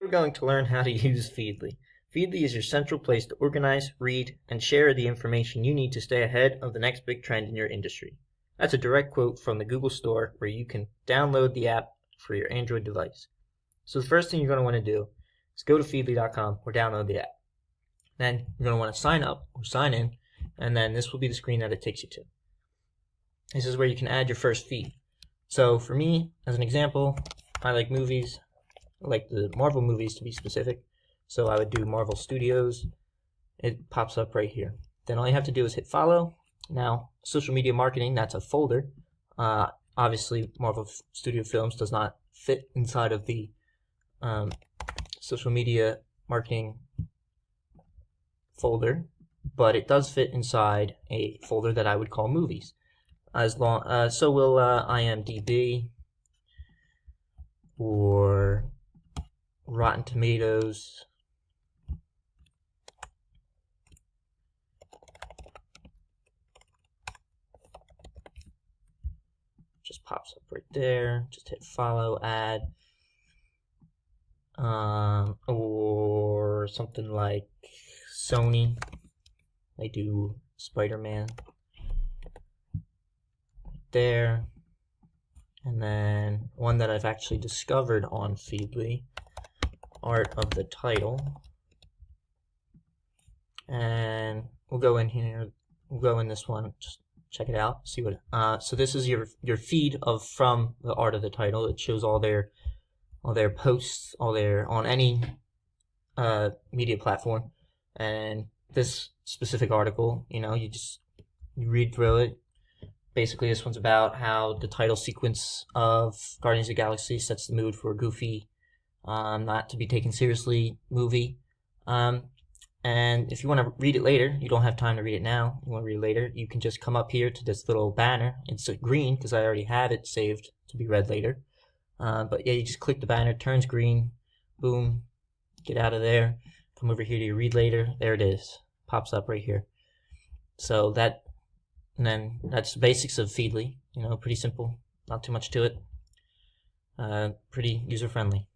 We're going to learn how to use Feedly. Feedly is your central place to organize, read, and share the information you need to stay ahead of the next big trend in your industry. That's a direct quote from the Google Store, where you can download the app for your Android device. So the first thing you're going to want to do is go to feedly.com or download the app. Then you're going to want to sign up or sign in, and then this will be the screen that it takes you to. This is where you can add your first feed. So for me, as an example, I like movies. I like the Marvel movies to be specific. So I would do Marvel Studios. It pops up right here. Then all you have to do is hit follow. Now, social media marketing, that's a folder. Obviously, Marvel Studio Films does not fit inside of the social media marketing folder, but it does fit inside a folder that I would call movies. So will IMDb or Rotten Tomatoes. Just pops up right there. Just hit follow, add, or something like Sony. They do Spider-Man there. And then one that I've actually discovered on Feedly, Art of the Title. And we'll go in here, we'll go in this one, just check it out, see what, so this is your feed from the Art of the Title. It shows all their posts, on any media platform. And this specific article, you read through it. Basically, this one's about how the title sequence of Guardians of the Galaxy sets the mood for a goofy, not to be taken seriously movie. And if you want to read it later, you don't have time to read it now, you want to read it later, you can just come up here to this little banner. It's green because I already have it saved to be read later. But yeah, you just click the banner, it turns green, boom, get out of there, come over here to your read later, there it is, pops up right here. So that's the basics of Feedly, pretty simple, not too much to it, pretty user friendly.